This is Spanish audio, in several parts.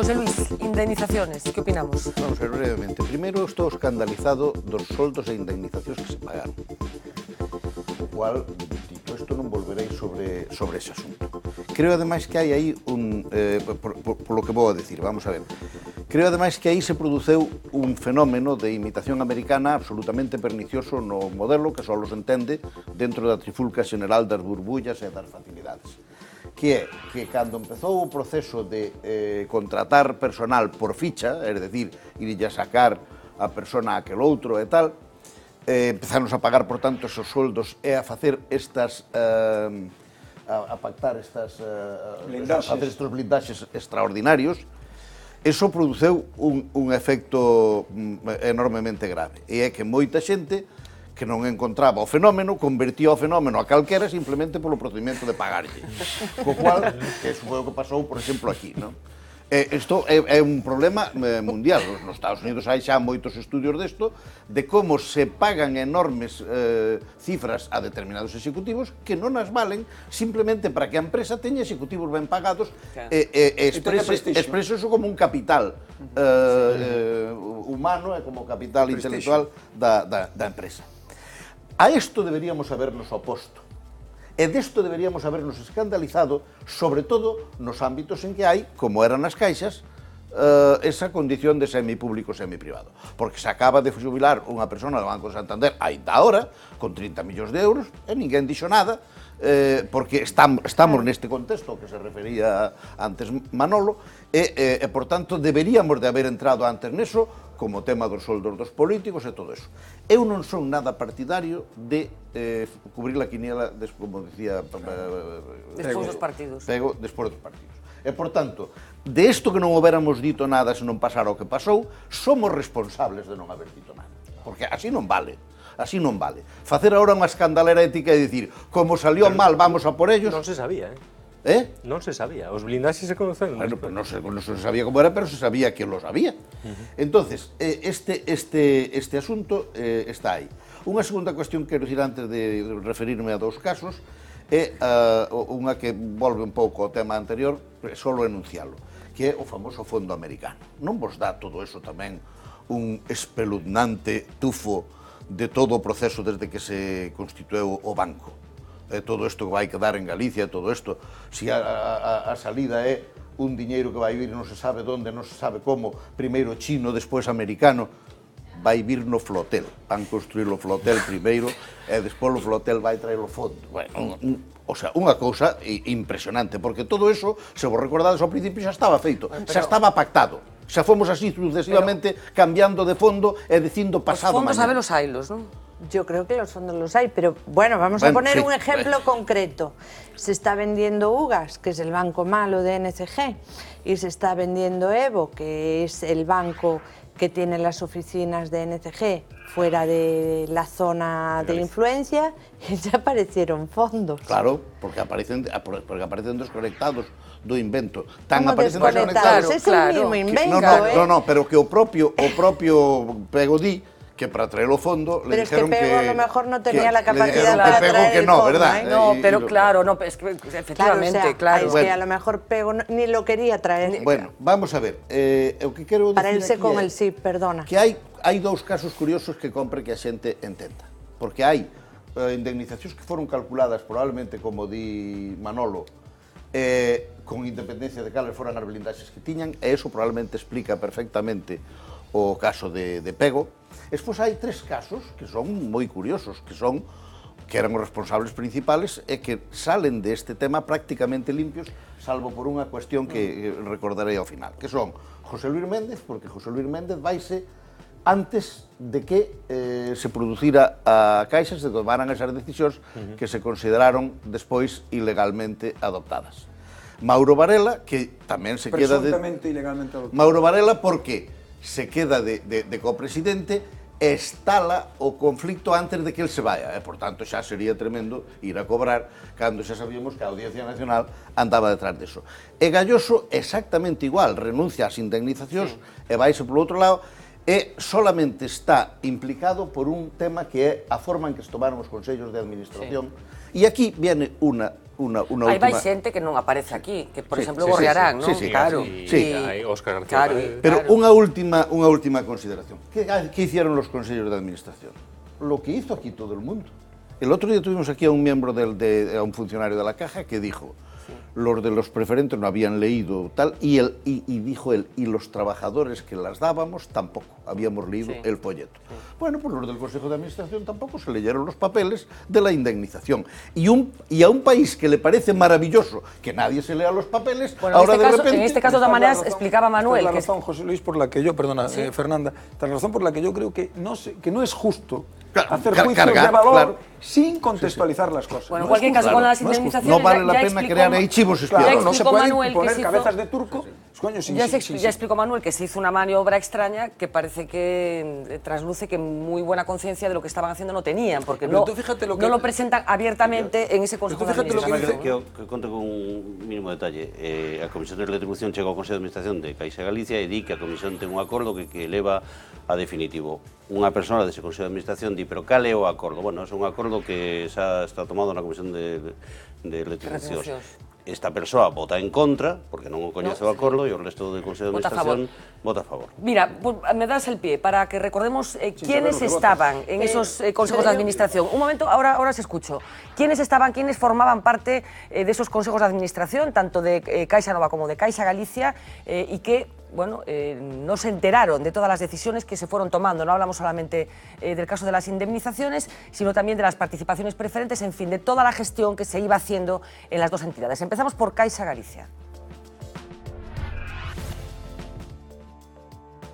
José Luis, indemnizaciones, ¿qué opinamos? Vamos a ver brevemente. Primeiro, estou escandalizado dos soldos e indemnizacións que se pagaron. O cual, dito isto, non volverei sobre ese asunto. Creo, ademais, que hai aí un... por lo que vou a decir, vamos a ver. Creo, ademais, que aí se produceu un fenómeno de imitación americana absolutamente pernicioso no modelo que só los entende dentro da trifulca xeneral das burbullas e das facilidades. Que é que cando empezou o proceso de contratar personal por ficha, é dicir, irlle a sacar a persona a aquel outro e tal, empezaron a pagar, por tanto, esos sueldos e a facer estas... a pactar estas... a facer estes blindaxes extraordinarios, eso produceu un efecto enormemente grave. E é que moita xente que non encontraba o fenómeno, convertía o fenómeno a calquera simplemente polo procedimento de pagarlle. Co cual, que eso foi o que pasou, por exemplo, aquí, non? Isto é un problema mundial. Nos Estados Unidos hai xa moitos estudios desto, de como se pagan enormes cifras a determinados executivos que non as valen simplemente para que a empresa teña executivos ben pagados e expreso eso como un capital humano e como capital intelectual da empresa. A isto deberíamos habernos oposto. E desto deberíamos habernos escandalizado, sobre todo nos ámbitos en que hai, como eran nas caixas, esa condición de semipúblico, semiprivado. Porque se acaba de xubilar unha persona do Banco de Santander, ainda ahora, con 30 millóns de euros, e ninguén dixo nada, porque estamos neste contexto que se refería antes Manolo, e, por tanto, deberíamos de haber entrado antes neso, como tema dos soldos dos políticos e todo eso. Eu non son nada partidario de cubrir la quiniela, como dicía... Despois dos partidos. Despois dos partidos. E, por tanto, de isto que non houbéramos dito nada se non pasara o que pasou, somos responsables de non haber dito nada. Porque así non vale. Así non vale. Facer agora unha escandalera ética e dicir, como salió mal, vamos a por ellos... Non se sabía, Non se sabía, os blindaxes se conocen. Bueno, pues non se sabía como era, pero se sabía que lo sabía. Entonces, este asunto está aí. Unha segunda cuestión que quero dicir antes de referirme a dous casos é unha que volve un pouco ao tema anterior, solo enuncialo, que é o famoso fondo americano. Non vos dá todo eso tamén un espeluznante tufo de todo o proceso desde que se constitueu o banco? Todo isto que vai quedar en Galicia, todo isto, se a salida é un diñeiro que vai vir non se sabe onde, non se sabe como, primeiro chino, despois americano, vai vir no flotel, van construir o flotel primeiro e despois o flotel vai traer o fondo. Bueno, o sea, unha cousa impresionante, porque todo eso, se vos recordades ao principio, xa estaba feito, xa estaba pactado. Xa fomos así sucesivamente cambiando de fondo e dicindo pasado mañana. Os fondos a ver os ailos, non? Yo creo que los fondos los hay, pero bueno, vamos a poner un ejemplo concreto. Se está vendiendo UGAS, que es el banco malo de NCG, y se está vendiendo EVO, que es el banco que tiene las oficinas de NCG fuera de la zona de influencia, y ya aparecieron fondos. Claro, porque aparecen desconectados do invento. Tan aparecen desconectados, es el mismo invento, No, pero que o propio Pego di que para traer o fondo le dijeron que... Pero es que Pego a lo mejor no tenía la capacidad para traer el fondo. ¿Verdad? No, pero claro, no, es que efectivamente, claro. Es que a lo mejor Pego ni lo quería traer. Bueno, vamos a ver, o que quero dicir para irse con el sí, perdona. Que hai dous casos curiosos que compre que a xente entenda. Porque hai indemnizacións que foron calculadas probablemente, como di Manolo, con independencia de cales foran as blindaxes que tiñan, e eso probablemente explica perfectamente o caso de Pego. Despois hai tres casos que son moi curiosos, que eran os responsables principales e que salen deste tema prácticamente limpios, salvo por unha cuestión que recordarei ao final, que son José Luis Méndez, porque José Luis Méndez vaise antes de que se producira a Caixa, se tomaran esas decisións que se consideraron despois ilegalmente adoptadas. Mauro Varela, que tamén se queda de... Presuntamente ilegalmente adoptadas. Mauro Varela porque se queda de copresidente e estala o conflicto antes de que el se vaya. E, por tanto, xa sería tremendo ir a cobrar cando xa sabíamos que a Audiencia Nacional andaba detrás deso. E Galloso, exactamente igual, renuncia ás indemnizacións e vaise polo outro lado, e solamente está implicado por un tema que é a forma en que se tomaron os consellos de administración. E aquí viene unha Hai vai xente que non aparece aquí, que, por exemplo, Gorriarán, non? Claro. Hai Óscar García Paredes. Pero unha última consideración. ¿Qué hicieron los consejos de administración? Lo que hizo aquí todo el mundo. El otro día tuvimos aquí a un miembro, a un funcionario de la Caja que dijo, los de los preferentes no habían leído tal, y dijo él, y los trabajadores que las dábamos tampoco habíamos leído el folleto. Bueno, pues los del Consejo de Administración tampoco se leyeron los papeles de la indemnización. Y a un país que le parece maravilloso que nadie se lea los papeles, bueno, ahora de repente... En este caso, de maneras, explicaba Manuel... Esta es la razón, José Luis, por la que yo, perdona, Fernanda, esta es la razón por la que yo creo que no es justo hacer juicios de valor sin contextualizar las cosas. Bueno, en cualquier caso, con las indemnizaciones... No vale la pena crear ahí chivos expiatorios. Claro, no se pueden poner cabezas de turco. Ya explicó Manuel que se hizo una maniobra extraña que parece que trasluce que muy buena conciencia de lo que estaban haciendo no tenían, porque no lo presentan abiertamente en ese Consejo de Administración. Que conte con un mínimo detalle. A Comisión de Retribución chega ao Consejo de Administración de Caixa Galicia e di que a Comisión ten un acordo que eleva a definitivo. Unha persona dese Consejo de Administración di, pero cal é o acordo? Bueno, é un acordo que xa está tomado na Comisión de Retribucións. Esta persoa vota en contra, porque non o coñece o acordo, e o resto do Consejo de Administración vota a favor. Mira, me das el pie para que recordemos quiénes estaban en esos consejos de administración. Un momento, ahora se escucho. ¿Quiénes formaban parte de esos consejos de administración, tanto de Caixa Nova como de Caixa Galicia, y que, bueno, no se enteraron de todas las decisiones que se fueron tomando? No hablamos solamente del caso de las indemnizaciones, sino también de las participaciones preferentes, en fin, de toda la gestión que se iba haciendo en las dos entidades. Empezamos por Caixa Galicia.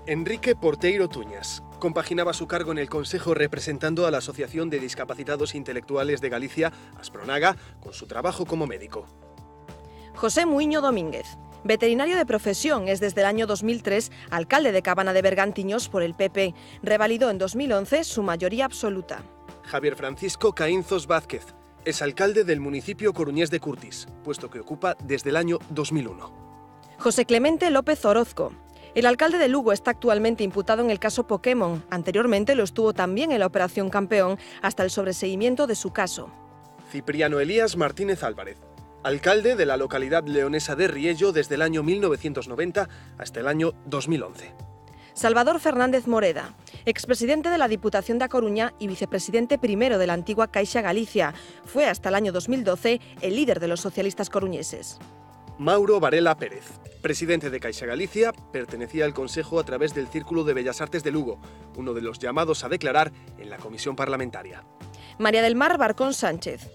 Enrique Porteiro Tuñas compaginaba su cargo en el Consejo representando a la Asociación de Discapacitados Intelectuales de Galicia, Aspronaga, con su trabajo como médico. José Muiño Domínguez, veterinario de profesión, es desde el año 2003 alcalde de Cabana de Bergantiños por el PP. Revalidó en 2011 su mayoría absoluta. Javier Francisco Caínzos Vázquez es alcalde del municipio coruñés de Curtis, puesto que ocupa desde el año 2001. José Clemente López Orozco. El alcalde de Lugo está actualmente imputado en el caso Pokémon. Anteriormente lo estuvo también en la Operación Campeón, hasta el sobreseguimiento de su caso. Cipriano Elías Martínez Álvarez, alcalde de la localidad leonesa de Riello desde el año 1990 hasta el año 2011. Salvador Fernández Moreda, expresidente de la Diputación de A Coruña y vicepresidente primero de la antigua Caixa Galicia. Fue hasta el año 2012 el líder de los socialistas coruñeses. Mauro Varela Pérez, presidente de Caixa Galicia, pertenecía al Consejo a través del Círculo de Bellas Artes de Lugo, uno de los llamados a declarar en la comisión parlamentaria. María del Mar Barcón Sánchez.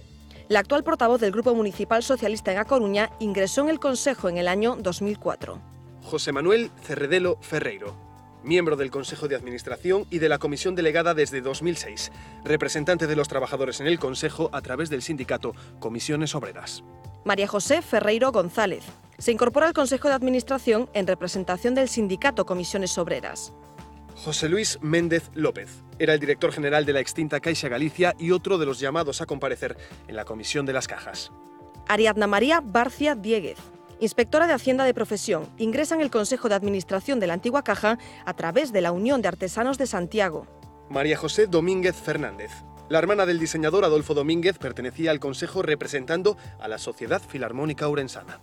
La actual portavoz del Grupo Municipal Socialista en A Coruña ingresó en el Consejo en el año 2004. José Manuel Cerredelo Ferreiro, miembro del Consejo de Administración y de la Comisión Delegada desde 2006, representante de los trabajadores en el Consejo a través del sindicato Comisiones Obreras. María José Ferreiro González. Se incorpora al Consejo de Administración en representación del sindicato Comisiones Obreras. José Luis Méndez López. Era el director general de la extinta Caixa Galicia y otro de los llamados a comparecer en la Comisión de las Cajas. Ariadna María Barcia Diéguez. Inspectora de Hacienda de profesión, ingresa en el Consejo de Administración de la antigua Caja a través de la Unión de Artesanos de Santiago. María José Domínguez Fernández. La hermana del diseñador Adolfo Domínguez pertenecía al Consejo representando a la Sociedad Filarmónica Ourensana.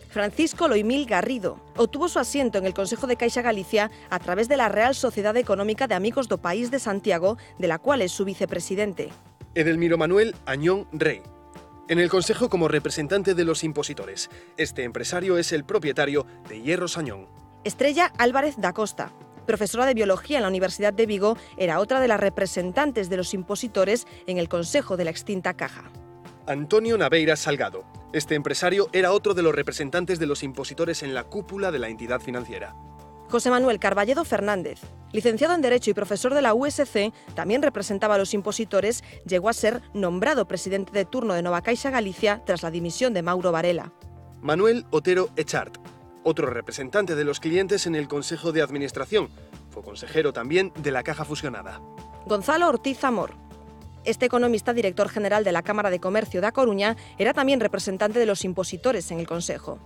Francisco Loimil Garrido obtuvo su asiento en el Consejo de Caixa Galicia a través de la Real Sociedad Económica de Amigos do País de Santiago, de la cual es su vicepresidente. Edelmiro Manuel Añón Rey. En el Consejo como representante de los impositores. Este empresario es el propietario de Hierros Añón. Estrella Álvarez da Costa, profesora de Biología en la Universidad de Vigo, era otra de las representantes de los impositores en el Consejo de la extinta Caja. Antonio Naveira Salgado. Este empresario era otro de los representantes de los impositores en la cúpula de la entidad financiera. José Manuel Carballedo Fernández, licenciado en Derecho y profesor de la USC, también representaba a los impositores, llegó a ser nombrado presidente de turno de Nova Caixa Galicia tras la dimisión de Mauro Varela. Manuel Otero Echart, otro representante de los clientes en el Consejo de Administración. Fue consejero también de la Caja Fusionada. Gonzalo Ortiz Amor. Este economista, director general de la Cámara de Comercio de A Coruña, era también representante de los impositores en el Consejo.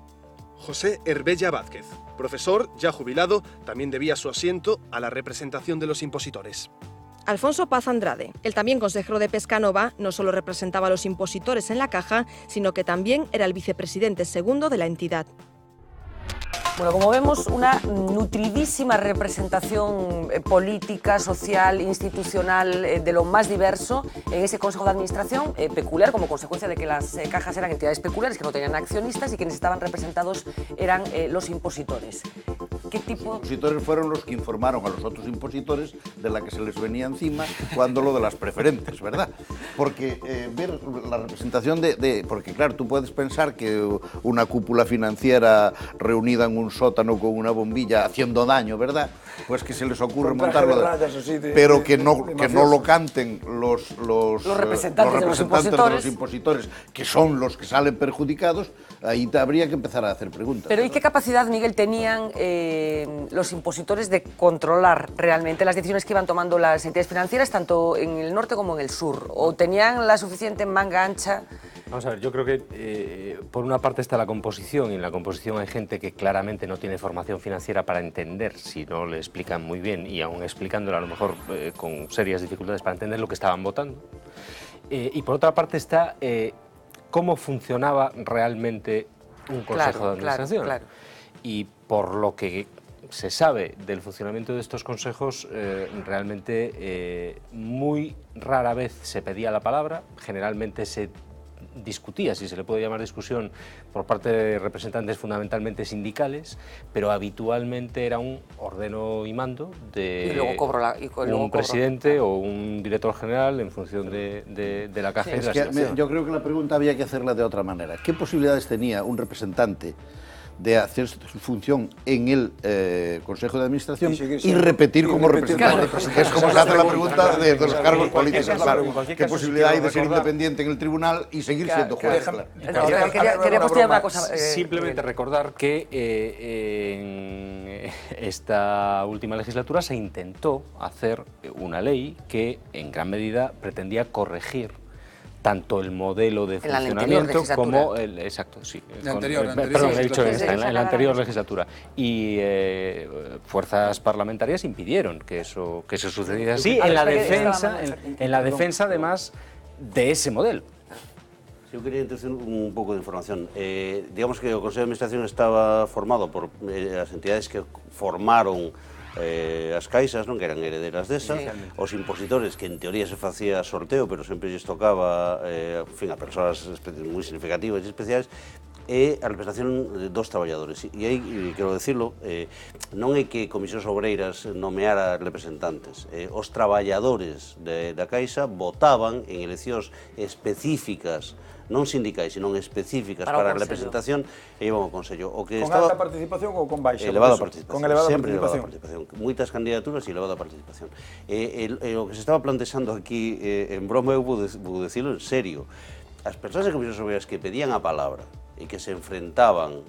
José Herbella Vázquez, profesor, ya jubilado, también debía su asiento a la representación de los impositores. Alfonso Paz Andrade, el también consejero de Pescanova, no solo representaba a los impositores en la caja, sino que también era el vicepresidente segundo de la entidad. Bueno, como vemos, una nutridísima representación política, social, institucional, de lo más diverso en ese Consejo de Administración, peculiar como consecuencia de que las cajas eran entidades peculiares que no tenían accionistas y quienes estaban representados eran los impositores. ¿Qué tipo? Los impositores fueron los que informaron a los otros impositores de la que se les venía encima cuando lo de las preferentes, ¿verdad? Porque ver la representación porque claro, tú puedes pensar que una cúpula financiera reunida en un sótano con una bombilla haciendo daño, ¿verdad? Pues que se les ocurre montarlo, pero que no lo canten los representantes de los impositores, que son los que salen perjudicados. Ahí habría que empezar a hacer preguntas. Pero ¿y qué capacidad, Miguel, tenían los impositores de controlar realmente las decisiones que iban tomando las entidades financieras, tanto en el norte como en el sur? ¿O tenían la suficiente manga ancha? Vamos a ver, yo creo que por una parte está la composición, y en la composición hay gente que claramente no tiene formación financiera para entender, si no le explican muy bien, y aún explicándolo a lo mejor con serias dificultades para entender lo que estaban votando. Y por otra parte está cómo funcionaba realmente un consejo de administración. Claro. Y por lo que se sabe del funcionamiento de estos consejos, realmente muy rara vez se pedía la palabra, generalmente se discutía, si se le puede llamar discusión, por parte de representantes fundamentalmente sindicales, pero habitualmente era un ordeno y mando de un presidente o un director general en función de la caja y de la situación. Yo creo que la pregunta había que hacerla de otra manera. ¿Qué posibilidades tenía un representante de hacer su función en el Consejo de Administración y repetir como representante? Es como se hace la pregunta de los cargos políticos. Claro. ¿Qué posibilidad hay de ser independiente en el tribunal y seguir siendo juez? Quería postular una cosa. Simplemente recordar que en esta última legislatura se intentó hacer una ley que en gran medida pretendía corregir tanto el modelo de funcionamiento como el... Exacto, sí. En la anterior legislatura. Y fuerzas parlamentarias impidieron que eso sucediera así, en la defensa además de ese modelo. Yo quería introducir un pouco de información. Digamos que o Consejo de Administración estaba formado por as entidades que formaron as caixas, non, que eran herederas desa, os impositores, que en teoría se facía sorteo, pero sempre lles tocaba a persoas moi significativas e especiais, e a representación dos traballadores. E aí, quero decirlo, non é que Comisións Obreiras nomeara representantes, os traballadores da Caixa votaban en eleccións específicas, non sindicais, sino específicas para a representación, e iban ao Consello. Con alta participación ou con baixa? Elevada participación. Con elevada sempre participación. Elevada participación. Moitas candidaturas e elevada participación. O que se estaba plantexando aquí, en broma, eu vou decirlo en serio. As persoas de Comisións Obreiras que pedían a palabra e que se enfrentaban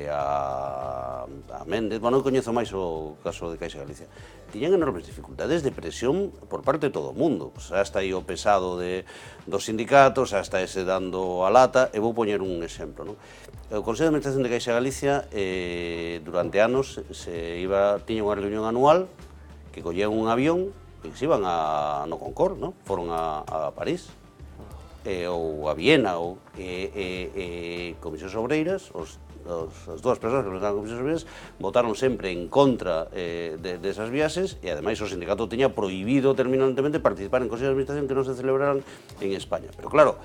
a Méndez, bueno, eu coñezo máis o caso de Caixa Galicia, tiñan enormes dificultades de presión por parte de todo o mundo. Pues hasta aí o pesado dos sindicatos, hasta ese dando a lata, e vou poñer un exemplo, non? O Consejo de Administración de Caixa Galicia durante anos tiña unha reunión anual que collían un avión e se iban no Concord, non? Foron a París ou a Viena, ou Comisións Obreiras, as dúas persoas que representaban Comisións Obreiras votaron sempre en contra desas viaxes, e ademais o sindicato tiña prohibido terminantemente participar en consejos de administración que non se celebraran en España. Pero claro,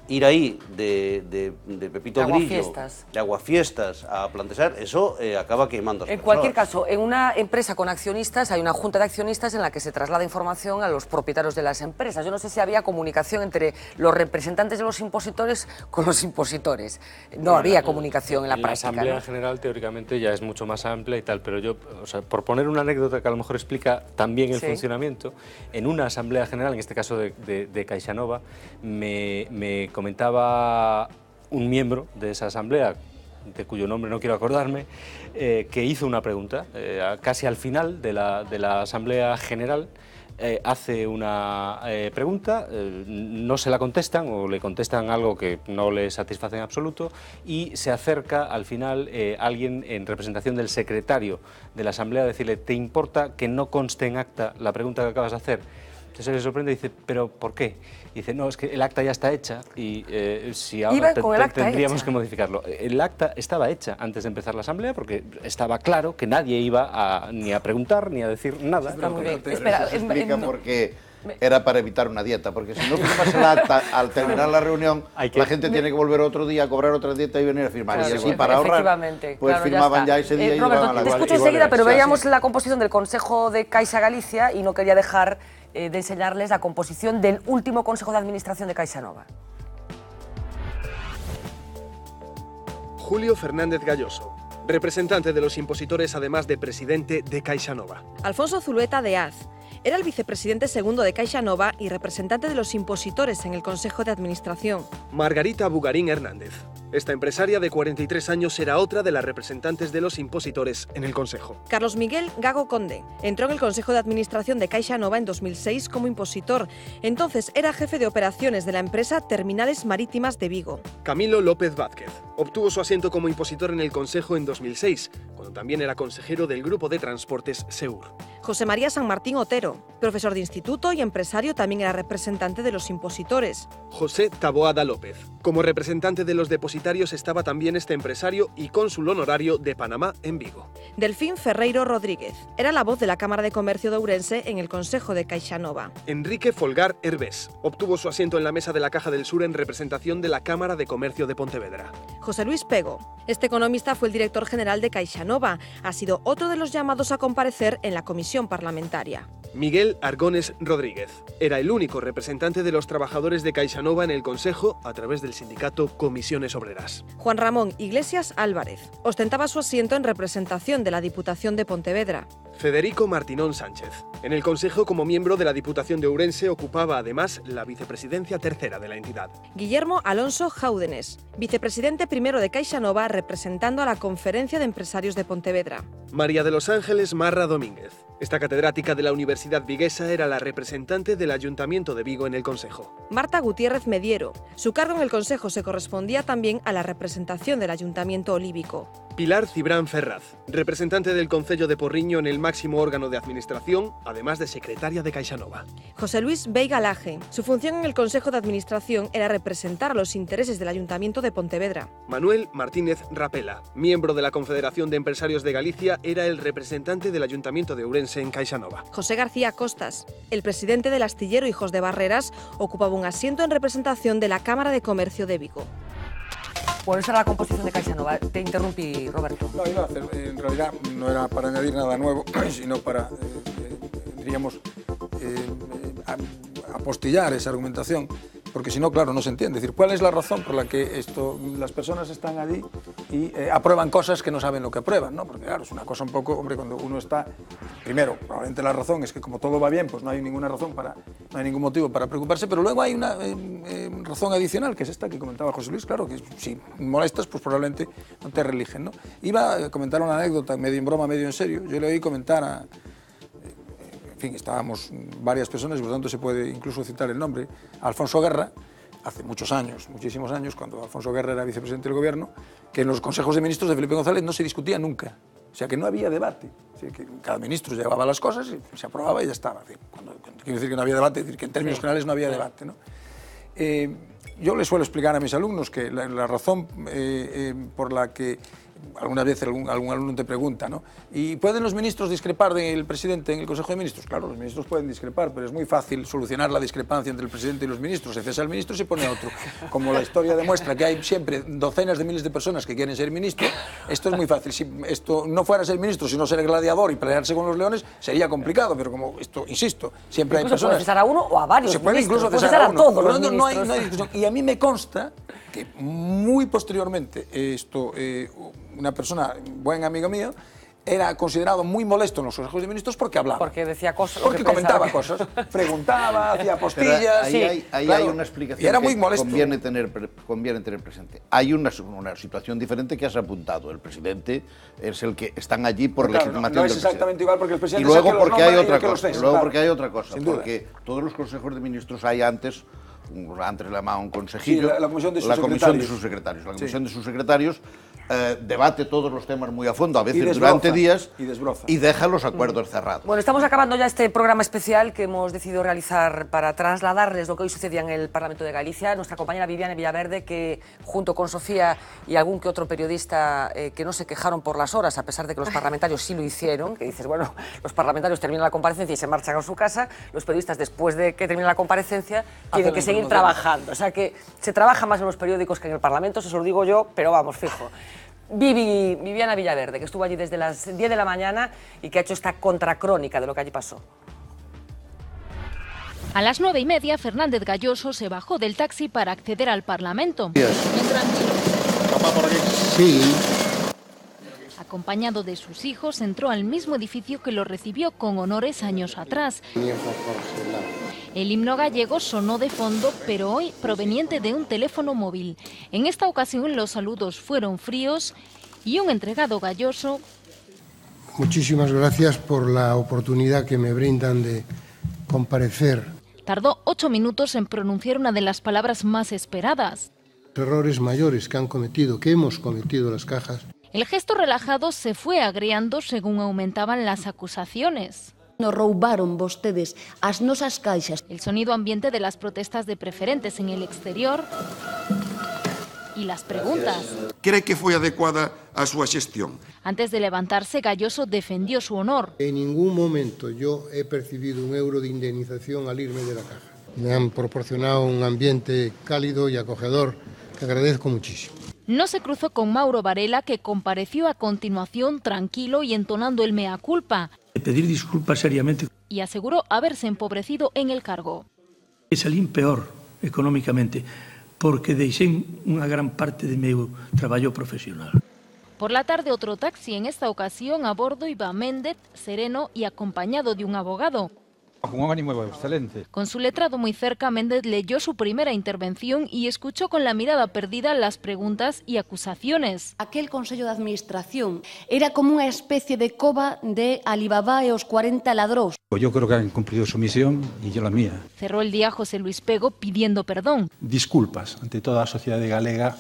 ir aí de Pepito Grillo, de aguafiestas a plantear, eso acaba quemando as personas. En cualquier caso, en una empresa con accionistas hay una junta de accionistas en la que se traslada información a los propietarios de las empresas. Yo no sé si había comunicación entre los representantes de los impositores con los impositores. No había comunicación en la práctica. La Asamblea General teóricamente ya es mucho más amplia y tal, pero yo, por poner una anécdota que a lo mejor explica también el funcionamiento, en una Asamblea General, en este caso de CaixaNova, me comentaba un miembro de esa asamblea, de cuyo nombre no quiero acordarme, que hizo una pregunta casi al final de la Asamblea General, hace una pregunta, no se la contestan o le contestan algo que no le satisface en absoluto y se acerca al final alguien en representación del secretario de la Asamblea a decirle: ¿te importa que no conste en acta la pregunta que acabas de hacer? Entonces se le sorprende y dice: ¿pero por qué? Y dice: no, es que el acta ya está hecha y si ahora tendríamos que modificarlo. El acta estaba hecha antes de empezar la Asamblea porque estaba claro que nadie iba ni a preguntar ni a decir nada. Está muy bien. Espera, eso explica por qué era para evitar una dieta, porque si no firmas el acta al terminar la reunión, la gente tiene que volver otro día a cobrar otra dieta y venir a firmar. Claro, y así para ahorrar, pues claro, firmaban ya ese día y Roberto, llevaban a la te escucho enseguida, pero veíamos la composición del Consejo de Caixa Galicia y no quería dejar de enseñarles la composición del último Consejo de Administración de CaixaNova. Julio Fernández Galloso, representante de los impositores además de presidente de CaixaNova. Alfonso Zulueta de Az. Era el vicepresidente segundo de CaixaNova y representante de los impositores en el Consejo de Administración. Margarita Bugarín Hernández. Esta empresaria de 43 años era otra de las representantes de los impositores en el Consejo. Carlos Miguel Gago Conde. Entró en el Consejo de Administración de CaixaNova en 2006 como impositor. Entonces era jefe de operaciones de la empresa Terminales Marítimas de Vigo. Camilo López Vázquez. Obtuvo su asiento como impositor en el Consejo en 2006, cuando también era consejero del Grupo de Transportes Seur. José María San Martín Otero. Profesor de instituto y empresario, también era representante de los impositores. José Taboada López. Como representante de los depositarios estaba también este empresario y cónsul honorario de Panamá en Vigo. Delfín Ferreiro Rodríguez. Era la voz de la Cámara de Comercio de Ourense en el Consejo de CaixaNova. Enrique Folgar Hervés. Obtuvo su asiento en la mesa de la Caja del Sur en representación de la Cámara de Comercio de Pontevedra. José Luis Pego. Este economista fue el director general de CaixaNova. Ha sido otro de los llamados a comparecer en la comisión parlamentaria. Miguel Argones Rodríguez. Era el único representante de los trabajadores de CaixaNova en el Consejo a través del sindicato Comisiones Obreras. Juan Ramón Iglesias Álvarez. Ostentaba su asiento en representación de la Diputación de Pontevedra. Federico Martinón Sánchez. En el Consejo, como miembro de la Diputación de Ourense, ocupaba además la vicepresidencia tercera de la entidad. Guillermo Alonso Jáudenes. Vicepresidente primero de CaixaNova, representando a la Conferencia de Empresarios de Pontevedra. María de los Ángeles Marra Domínguez. Esta catedrática de la Universidad Viguesa era la representante del Ayuntamiento de Vigo en el Consejo. Marta Gutiérrez Mediero. Su cargo en el Consejo se correspondía también a la representación del Ayuntamiento Olívico. Pilar Cibrán Ferraz, representante del Concello de Porriño en el máximo órgano de administración, además de secretaria de CaixaNova. José Luis Veiga Laje. Su función en el Consejo de Administración era representar los intereses del Ayuntamiento de Pontevedra. Manuel Martínez Rapela, miembro de la Confederación de Empresarios de Galicia, era el representante del Ayuntamiento de Ourense en CaixaNova. José García Costas. El presidente del astillero Hijos de Barreras ocupaba un asiento en representación de la Cámara de Comercio de Vigo. Bueno, esa era la composición de CaixaNova. Te interrumpí, Roberto. No, iba a hacer, en realidad no era para añadir nada nuevo, sino para, diríamos, apostillar esa argumentación, porque si no, claro, no se entiende. Es decir, ¿cuál es la razón por la que las personas están allí y aprueban cosas que no saben lo que aprueban, ¿no? Porque claro, es una cosa un poco, hombre, cuando uno está, primero, probablemente la razón es que como todo va bien, pues no hay ninguna razón no hay ningún motivo para preocuparse, pero luego hay una razón adicional, que es esta que comentaba José Luis, claro, que si molestas, pues probablemente no te religen, ¿no? Iba a comentar una anécdota, medio en broma, medio en serio. Yo le oí comentar en fin, estábamos varias personas y por lo tanto se puede incluso citar el nombre, Alfonso Guerra, hace muchos años, muchísimos años, cuando Alfonso Guerra era vicepresidente del gobierno, que en los consejos de ministros de Felipe González no se discutía nunca, o sea que no había debate, o sea, que cada ministro llevaba las cosas y se aprobaba y ya estaba. Cuando quiero decir que no había debate, es decir que en términos generales no había debate, ¿no? Yo les suelo explicar a mis alumnos que la razón por la que alguna vez algún alumno te pregunta, ¿no? ¿Y pueden los ministros discrepar del presidente en el Consejo de Ministros? Claro, los ministros pueden discrepar, pero es muy fácil solucionar la discrepancia entre el presidente y los ministros. Se cesa al ministro y se pone a otro. Como la historia demuestra que hay siempre docenas de miles de personas que quieren ser ministro, esto es muy fácil. Si esto no fuera ser ministro, sino ser gladiador y pelearse con los leones, sería complicado, pero como esto, insisto, siempre incluso hay personas... Se puede cesar a uno o a varios se puede ministros. Incluso cesar a uno. Todos los no hay discusión. Y a mí me consta que muy posteriormente una persona, buen amigo mío, era considerado muy molesto en los consejos de ministros porque hablaba. Porque decía cosas. Porque comentaba cosas, preguntaba, hacía postillas. Ahí claro, hay una explicación y era muy que molesto. conviene tener presente. Hay una situación diferente que has apuntado. El presidente es el que están allí por legitimación no del es exactamente presidente. igual porque el presidente Y luego es el que los porque hay nombra y otra el que los cosa. cesa, Luego claro. porque hay otra cosa. Sin duda. Porque todos los consejos de ministros hay antes le llamaban un consejillo. Sí, la comisión de La comisión de sus secretarios. La comisión de sus secretarios debate todos los temas muy a fondo, a veces durante días, y deja los acuerdos cerrados. Bueno, estamos acabando ya este programa especial que hemos decidido realizar para trasladarles lo que hoy sucedía en el Parlamento de Galicia. Nuestra compañera Viviane Villaverde, que junto con Sofía y algún que otro periodista que no se quejaron por las horas, a pesar de que los parlamentarios sí lo hicieron, que dices, bueno, los parlamentarios terminan la comparecencia y se marchan a su casa, los periodistas después de que termine la comparecencia tienen que seguir trabajando. O sea que se trabaja más en los periódicos que en el Parlamento, eso os lo digo yo, pero vamos, fijo. Viviana Villaverde, que estuvo allí desde las 10 de la mañana y que ha hecho esta contracrónica de lo que allí pasó. A las 9:30, Fernández Galloso se bajó del taxi para acceder al Parlamento. Sí. Acompañado de sus hijos, entró al mismo edificio que lo recibió con honores años atrás. El himno gallego sonó de fondo, pero hoy proveniente de un teléfono móvil. En esta ocasión los saludos fueron fríos y un entregado Galloso. Muchísimas gracias por la oportunidad que me brindan de comparecer. Tardó 8 minutos en pronunciar una de las palabras más esperadas. Errores mayores que hemos cometido las cajas. El gesto relajado se fue agriando según aumentaban las acusaciones. Nos roubaron vostedes as nosas caixas. El sonido ambiente de las protestas de preferentes en el exterior y las preguntas. ¿Cree que foi adecuada a súa xestión? Antes de levantarse, Galloso defendió su honor. En ningún momento yo he percibido un euro de indemnización al irme de la caja. Me han proporcionado un ambiente cálido y acogedor que agradezco muchísimo. No se cruzó con Mauro Varela, que compareció a continuación tranquilo y entonando el mea culpa. Pedir disculpas seriamente. Y aseguró haberse empobrecido en el cargo. Salín peor económicamente porque deixei unha gran parte de meu traballo profesional. Por la tarde otro taxi, en esta ocasión a bordo iba Méndez, sereno y acompañado de un abogado. Con un ánimo excelente. Con su letrado muy cerca, Méndez leyó su primera intervención y escuchó con la mirada perdida las preguntas y acusaciones. Aquel Consello de Administración era como unha especie de cova de Alibaba e os 40 ladróns. Yo creo que han cumplido su misión y yo la mía. Cerró el día José Luis Pego pidiendo perdón. Disculpas ante toda a sociedade galega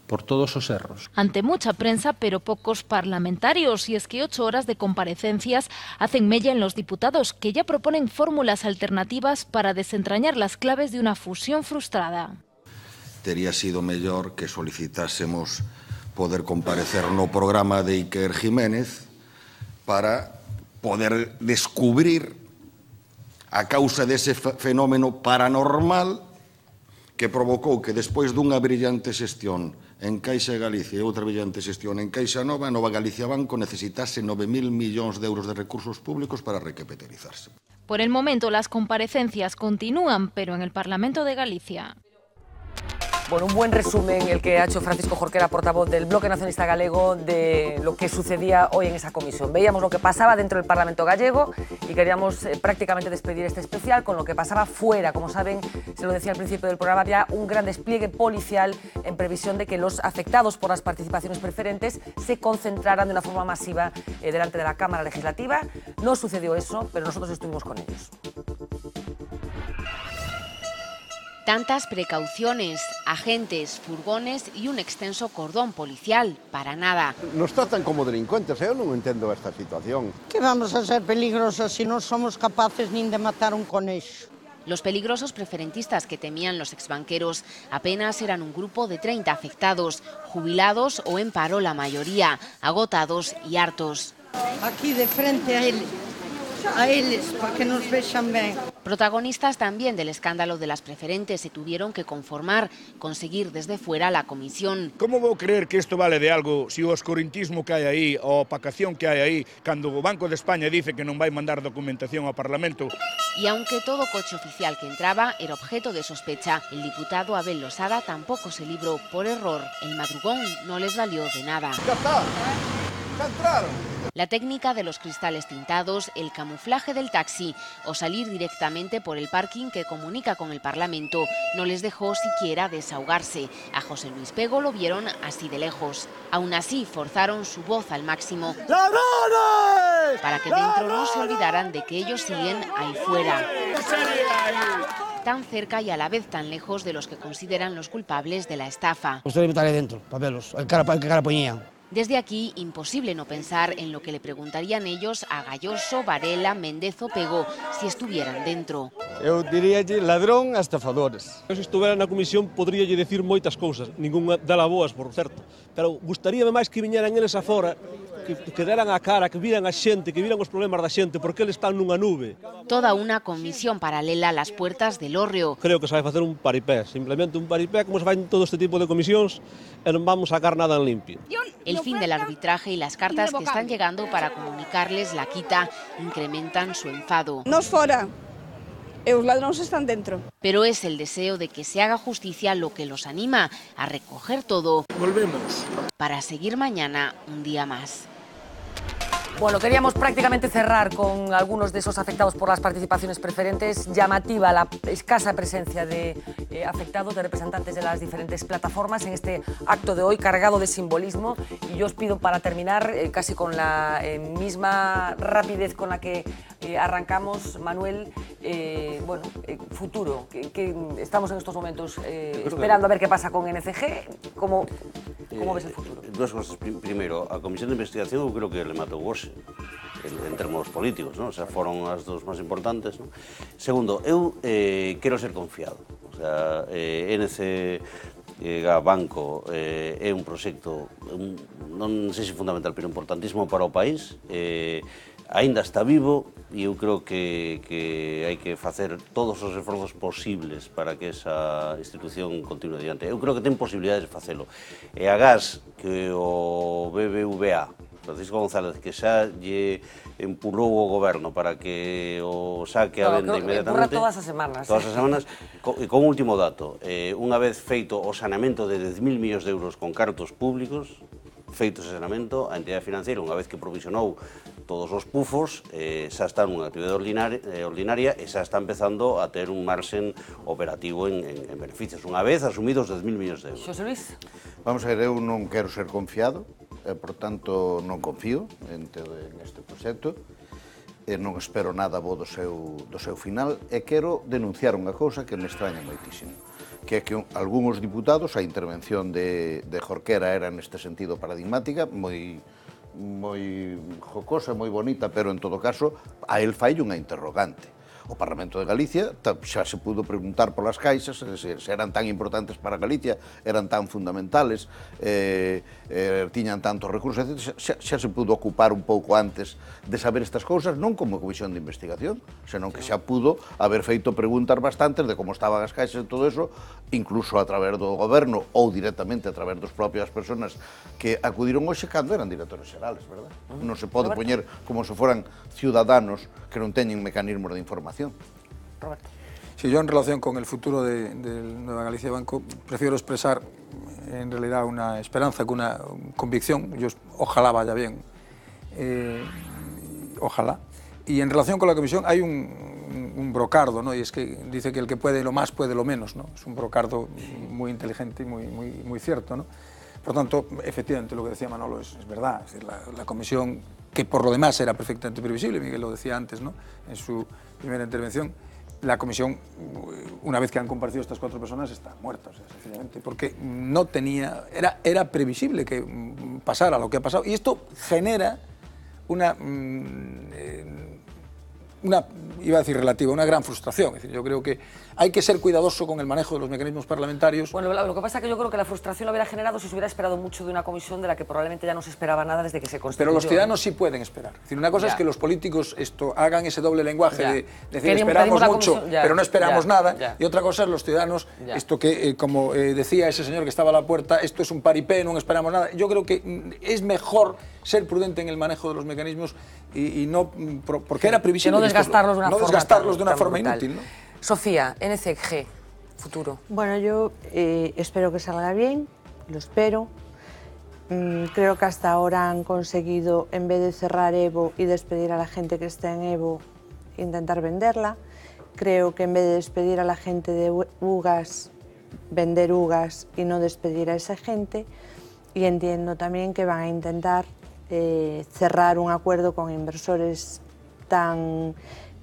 por todos os erros. Ante mucha prensa, pero pocos parlamentarios, y es que 8 horas de comparecencias hacen mella en los diputados, que ya proponen fórmulas alternativas para desentrañar las claves de una fusión frustrada. Tería sido mellor que solicitásemos poder comparecer no programa de Iker Jiménez para poder descubrir a causa dese fenómeno paranormal que provocou que despois dunha brillante xestión en Caixa Galicia e outra brillante xestión en Caixa Nova, Nova Galicia Banco necesitase 9.000 millóns de euros de recursos públicos para recapitalizarse. Por el momento las comparecencias continúan, pero en el Parlamento de Galicia. Bueno, un buen resumen el que ha hecho Francisco Jorquera, portavoz del Bloque Nacionalista Galego, de lo que sucedía hoy en esa comisión. Veíamos lo que pasaba dentro del Parlamento gallego y queríamos prácticamente despedir este especial con lo que pasaba fuera. Como saben, se lo decía al principio del programa, había un gran despliegue policial en previsión de que los afectados por las participaciones preferentes se concentraran de una forma masiva delante de la Cámara Legislativa. No sucedió eso, pero nosotros estuvimos con ellos. Tantas precauciones, agentes, furgones y un extenso cordón policial. Para nada. Nos tratan como delincuentes, eu non entendo esta situación. Que vamos a ser peligrosos si non somos capaces nin de matar un conexo? Los peligrosos preferentistas que temían los exbanqueros apenas eran un grupo de 30 afectados, jubilados o en paro la mayoría, agotados y hartos. Aquí de frente a eles, para que nos vexan ben. Protagonistas también del escándalo de las preferentes se tuvieron que conformar con seguir desde fuera la comisión. ¿Cómo vou creer que isto vale de algo si o oscurantismo que hai aí, a opacación que hai aí, cando o Banco de España dice que non vai mandar documentación ao Parlamento? Y aunque todo coche oficial que entraba era objeto de sospecha, el diputado Abel Losada tampoco se libró por error. El madrugón no les valió de nada. Ya está. La técnica de los cristales tintados, el camuflaje del taxi o salir directamente por el parking que comunica con el Parlamento no les dejó siquiera desahogarse. A José Luis Pego lo vieron así de lejos. Aún así, forzaron su voz al máximo para que dentro no se olvidaran de que ellos siguen ahí fuera. Tan cerca y a la vez tan lejos de los que consideran los culpables de la estafa. Usted le meteré dentro, papelos, el cara poñía. Desde aquí, imposible no pensar en lo que le preguntarían ellos a Galloso, Varela, Méndez o Pego si estuvieran dentro. Eu diríalle ladrón a estafadores. Se estuvera na comisión poderíalle decir moitas cousas, ninguna dela boas, por certo. Pero gustaríame máis que viñeran eles afora, que deran a cara, que viran a xente, que viran os problemas da xente, porque eles están nunha nube. Toda una comisión paralela a las puertas del Hórreo. Creo que se vai facer un paripé, simplemente un paripé como se fai en todo este tipo de comisións e non vamos sacar nada en limpio. El fin del arbitraje y las cartas que están llegando para comunicarles la quita incrementan su enfado. Nos fora, e os ladróns están dentro. Pero es el deseo de que se haga justicia lo que los anima a recoger todo. Volvemos. Para seguir mañana un día más. Bueno, queríamos prácticamente cerrar con algunos de esos afectados por las participaciones preferentes. Llamativa la escasa presencia de afectados, de representantes de las diferentes plataformas en este acto de hoy cargado de simbolismo. Y yo os pido para terminar, casi con la misma rapidez con la que arrancamos, Manuel, bueno, futuro, que estamos en estos momentos esperando a ver qué pasa con NCG. ¿Cómo ves el futuro? Duas cosas. Primeiro, a Comisión de Investigación eu creo que le matou hoxe, en termos políticos, non? O sea, foron as dos máis importantes, non? Segundo, eu quero ser confiado. O sea, NCG Banco é un proxecto, non sei se fundamental, pero importantísimo para o país. Ainda está vivo e eu creo que hai que facer todos os esforzos posibles para que esa institución continue adiante. Eu creo que ten posibilidades de facelo. E agás que o BBVA, Francisco González, que xa lle empurrou o goberno para que o saque a venda inmediatamente. Todas as semanas. Todas as semanas. Con un último dato, unha vez feito o saneamento de 10.000 millóns de euros con cartos públicos, feito ese saneamento, a entidade financiera, unha vez que provisionou todos os pufos, xa está nunha actividade ordinaria e xa está empezando a ter un marxen operativo en beneficios, unha vez asumidos 10.000 millóns de euros. Xosé Luis? Vamos a ver, eu non quero ser confiado, por tanto non confío neste proxecto, non espero nada bo do seu final, e quero denunciar unha cousa que me extraña moitísimo, que é que algúns diputados, a intervención de Jorquera era neste sentido paradigmática, moi jocosa, moi bonita, pero en todo caso a él fai unha interrogante. O Parlamento de Galicia xa se pudo preguntar polas caixas se eran tan importantes para Galicia, eran tan fundamentales, tiñan tantos recursos, etc. Xa se pudo ocupar un pouco antes de saber estas cousas, non como comisión de investigación, senón que xa pudo haber feito preguntas bastantes de como estaban as caixas e todo eso, incluso a través do goberno ou directamente a través das propias persoas que acudiron hoxe cando eran directores xerales, verdad? Non se pode poñer como se foran ciudadanos que non teñen mecanismos de información. Roberto. Sí, yo en relación con el futuro de Nueva Galicia Banco prefiero expresar en realidad una esperanza que una convicción. Yo ojalá vaya bien, ojalá. Y en relación con la comisión hay un brocardo, ¿no? Y es que dice que el que puede lo más puede lo menos, ¿no? Es un brocardo muy inteligente y muy cierto, ¿no? Por tanto, efectivamente, lo que decía Manolo es verdad. Es decir, la comisión, que por lo demás era perfectamente previsible, Miguel lo decía antes, ¿no? En su primera intervención, la comisión, una vez que han comparecido estas 4 personas, está muerta, o sea, sencillamente, porque no tenía, era previsible que pasara lo que ha pasado, y esto genera una iba a decir relativa, una gran frustración. Es decir, yo creo que hay que ser cuidadoso con el manejo de los mecanismos parlamentarios. Bueno, lo que pasa es que yo creo que la frustración lo hubiera generado si se hubiera esperado mucho de una comisión de la que probablemente ya no se esperaba nada desde que se constituyó. Pero los ciudadanos sí pueden esperar. Es decir, una cosa es que los políticos hagan ese doble lenguaje de decir esperamos mucho, pero no esperamos nada, y otra cosa es los ciudadanos, esto que, como decía ese señor que estaba a la puerta, esto es un paripé, no esperamos nada. Yo creo que es mejor ser prudente en el manejo de los mecanismos y no, porque era previsible. Que no desgastarlos de una forma inútil, ¿no? Sofía, NCG, futuro. Bueno, yo espero que salga bien, lo espero. Creo que hasta ahora han conseguido, en vez de cerrar Evo y despedir a la gente que está en Evo, intentar venderla. Creo que en vez de despedir a la gente de Ugas, vender Ugas y no despedir a esa gente. Y entiendo también que van a intentar cerrar un acuerdo con inversores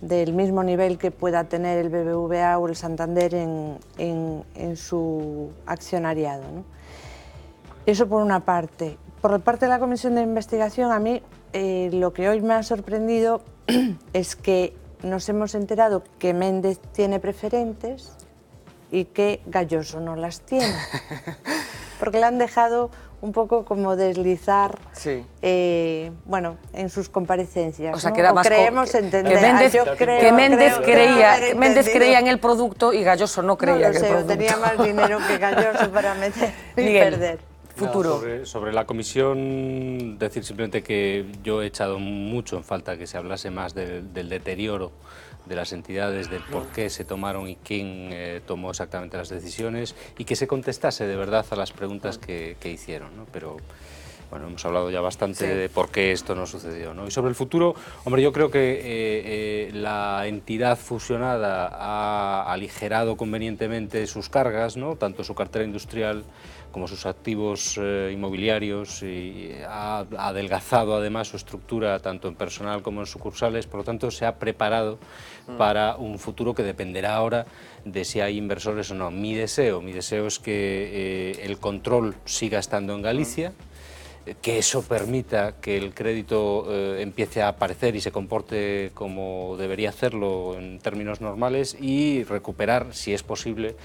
del mismo nivel que pueda tener el BBVA o el Santander en su accionariado, ¿no? Eso por una parte. Por parte de la Comisión de Investigación, a mí lo que hoy me ha sorprendido es que nos hemos enterado que Méndez tiene preferentes y que Galloso no las tiene. Porque le han dejado un poco como deslizar, bueno, en sus comparecencias. O sea, ¿no? que era más creemos entender. Que Méndez creía en el producto y Galloso no creía en el producto. Tenía más dinero que Galloso para meter y Miguel, perder. Futuro. Sobre la comisión, decir simplemente que yo he echado mucho en falta que se hablase más del deterioro de las entidades, del por qué se tomaron y quién tomó exactamente las decisiones, y que se contestase de verdad a las preguntas que hicieron, ¿no? Pero bueno, hemos hablado ya bastante de por qué esto no sucedió, ¿no? Y sobre el futuro, hombre, yo creo que la entidad fusionada ha aligerado convenientemente sus cargas, ¿no? Tanto su cartera industrial como sus activos inmobiliarios, y ha adelgazado además su estructura tanto en personal como en sucursales. Por lo tanto, se ha preparado para un futuro que dependerá ahora de si hay inversores o no. Mi deseo es que el control siga estando en Galicia, que eso permita que el crédito empiece a aparecer y se comporte como debería hacerlo en términos normales, y recuperar, si es posible,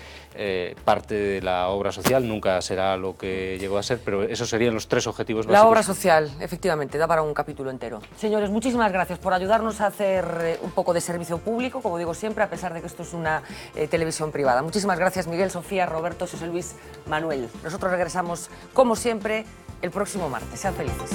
parte de la obra social. Nunca será lo que llegó a ser, pero esos serían los tres objetivos básicos. La obra social, efectivamente, da para un capítulo entero. Señores, muchísimas gracias por ayudarnos a hacer un poco de servicio público, como digo siempre, a pesar de que esto es una televisión privada. Muchísimas gracias, Miguel, Sofía, Roberto, José Luis, Manuel. Nosotros regresamos, como siempre, el próximo martes. Sean felices.